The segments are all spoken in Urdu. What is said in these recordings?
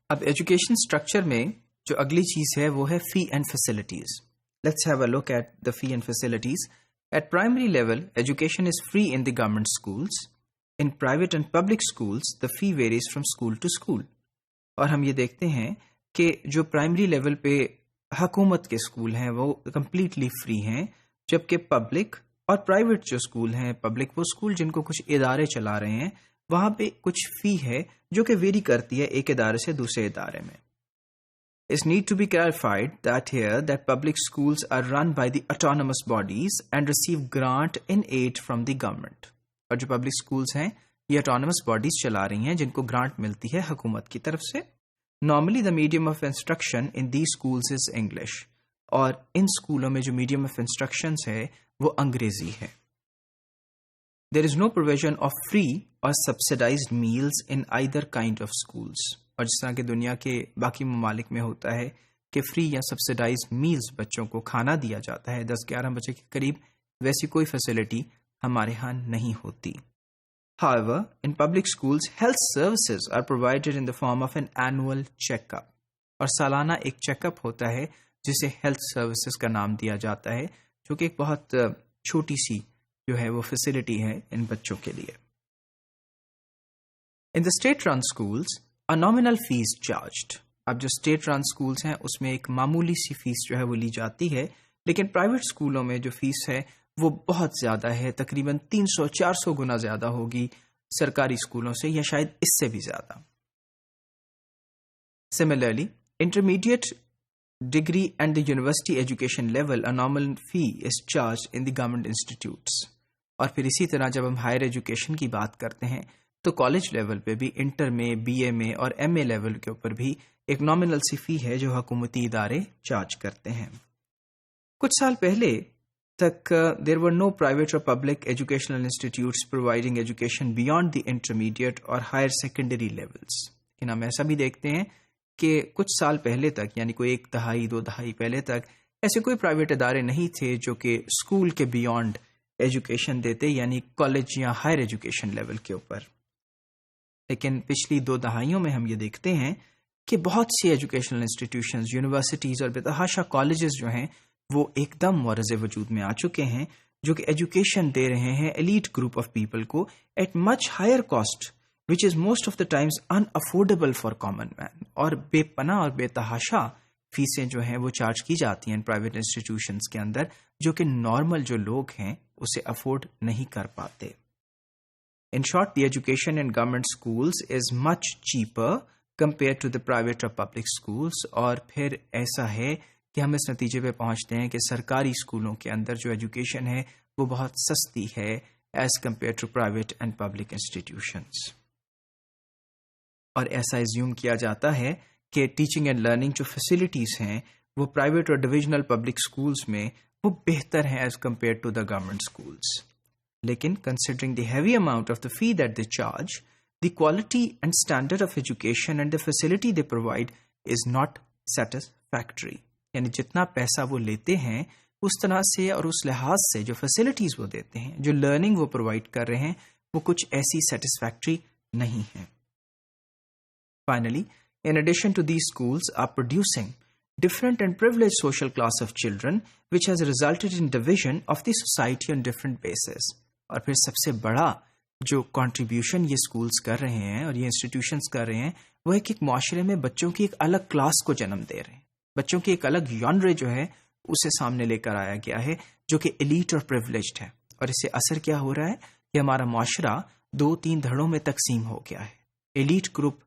اب ایجوکیشن اسٹرکچر میں جو اگلی چیز ہے وہ ہے fee and facilities. Let's have a look at the fee and facilities. At primary level education is free in the government schools. In private and public schools the fee varies from school to school. اور ہم یہ دیکھتے ہیں کہ جو پرائمری لیول پہ حکومت کے اسکول ہیں وہ کمپلیٹلی فری ہیں، جبکہ پبلک اور پرائیویٹ جو اسکول ہیں، پبلک وہ اسکول جن کو کچھ ادارے چلا رہے ہیں، وہاں پہ کچھ فی ہے جو کہ ویری کرتی ہے ایک ادارے سے دوسرے ادارے میں. It's need to be clarified that here that public schools are run by the autonomous bodies and receive grant in aid from the government. اور جو پبلک اسکولس ہیں یہ autonomous bodies چلا رہی ہیں جن کو گرانٹ ملتی ہے حکومت کی طرف سے. Normally the medium of instruction in these schools is English. اور ان اسکولوں میں جو میڈیم آف انسٹرکشنز ہے وہ انگریزی ہے. There is no provision of free or subsidized meals in either kind of schools. اور جس طرح کہ دنیا کے باقی ممالک میں ہوتا ہے کہ فری یا سبسیڈائزڈ میلز بچوں کو کھانا دیا جاتا ہے 10-11 بجے کے قریب، ویسی کوئی فیسلٹی ہمارے ہاں نہیں ہوتی. However, in public schools, health services are provided in the form of an annual checkup. اور سالانہ ایک چیک اپ ہوتا ہے جسے ہیلتھ سروسز کا نام دیا جاتا ہے، جو کہ ایک بہت چھوٹی سی جو ہے وہ فیسلٹی ہے ان بچوں کے لیے. In the state-run schools, a nominal fee is charged. اب جو اسٹیٹ رن اسکولس ہیں اس میں ایک معمولی سی فیس جو ہے وہ لی جاتی ہے، لیکن پرائیویٹ اسکولوں میں جو فیس ہے وہ بہت زیادہ ہے، تقریباً 300-400 گنا زیادہ ہوگی سرکاری اسکولوں سے، یا شاید اس سے بھی زیادہ. Similarly, intermediate degree and the university education level, a nominal fee is charged in the government institutes. اور پھر اسی طرح جب ہم ہائر ایجوکیشن کی بات کرتے ہیں تو کالج لیول پہ بھی، انٹر میں، بی اے میں اور ایم اے لیول کے اوپر بھی ایک نامنل سی فی ہے جو حکومتی ادارے چارج کرتے ہیں. کچھ سال پہلے تک there were no private or public educational institutes providing education beyond the intermediate or higher secondary levels. لیکن ہم ایسا بھی دیکھتے ہیں کہ کچھ سال پہلے تک، یعنی کوئی 1 دہائی 2 دہائی پہلے تک، ایسے کوئی پرائیویٹ ادارے نہیں تھے جو کہ اسکول کے بیونڈ ایجوکیشن دیتے، یعنی کالج یا ہائر ایجوکیشن لیول کے اوپر. لیکن پچھلی 2 دہائیوں میں ہم یہ دیکھتے ہیں کہ بہت سی ایجوکیشنل انسٹیٹیوشنز، یونیورسٹیز اور بتحاشا کالجز جو ہیں وہ ایک دم معرض وجود میں آ چکے ہیں، جو کہ ایجوکیشن دے رہے ہیں ایلیٹ گروپ آف پیپل کو at much higher cost which is most of the times unaffordable for common man. اور بے پناہ اور بے تحاشا فیسیں جو ہیں وہ چارج کی جاتی ہیں پرائیویٹ انسٹیٹیوشنز کے اندر، جو کہ نارمل جو لوگ ہیں اسے افورڈ نہیں کر پاتے. In short, the education in government schools is much cheaper compared to the private or public schools. اور پھر ایسا ہے کہ ہم اس نتیجے پہ پہنچتے ہیں کہ سرکاری اسکولوں کے اندر جو ایجوکیشن ہے وہ بہت سستی ہے as compared to private and public institutions. اور ایسا ایزیوم کیا جاتا ہے کہ ٹیچنگ اینڈ لرننگ جو فیسلٹیز ہیں وہ پرائیویٹ اور ڈویژنل پبلک اسکولس میں وہ بہتر ہیں as compare to the government schools. لیکن considering the heavy amount of the fee that they charge, the quality and standard of education and the facility they provide is not satisfactory. یعنی جتنا پیسہ وہ لیتے ہیں اس طرح سے اور اس لحاظ سے جو فیسلٹیز وہ دیتے ہیں، جو لرننگ وہ پرووائڈ کر رہے ہیں، وہ کچھ ایسی سیٹسفیکٹری نہیں ہے. Finally, in addition to these schools are producing different and privileged social class of children, which has resulted in division of the society on different bases. اور پھر سب سے بڑا جو کنٹریبیوشن یہ اسکولس کر رہے ہیں اور یہ انسٹیٹیوشنس کر رہے ہیں وہ ہے کہ ایک معاشرے میں بچوں کی ایک الگ کلاس کو جنم دے رہے ہیں. بچوں کی ایک الگ یونرے جو ہے اسے سامنے لے کر آیا گیا ہے جو کہ ایلیٹ اور پریولیجڈ ہے. اور اس سے اثر کیا ہو رہا ہے کہ ہمارا معاشرہ 2-3 دھڑوں میں تقسیم ہو گیا ہے. ایلیٹ گروپ،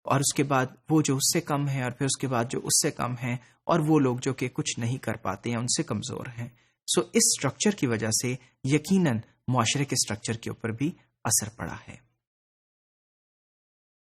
اور اس کے بعد وہ جو اس سے کم ہیں، اور پھر اس کے بعد جو اس سے کم ہیں، اور وہ لوگ جو کہ کچھ نہیں کر پاتے ہیں، ان سے کمزور ہیں. اس اسٹرکچر کی وجہ سے یقیناً معاشرے کے اسٹرکچر کے اوپر بھی اثر پڑا ہے.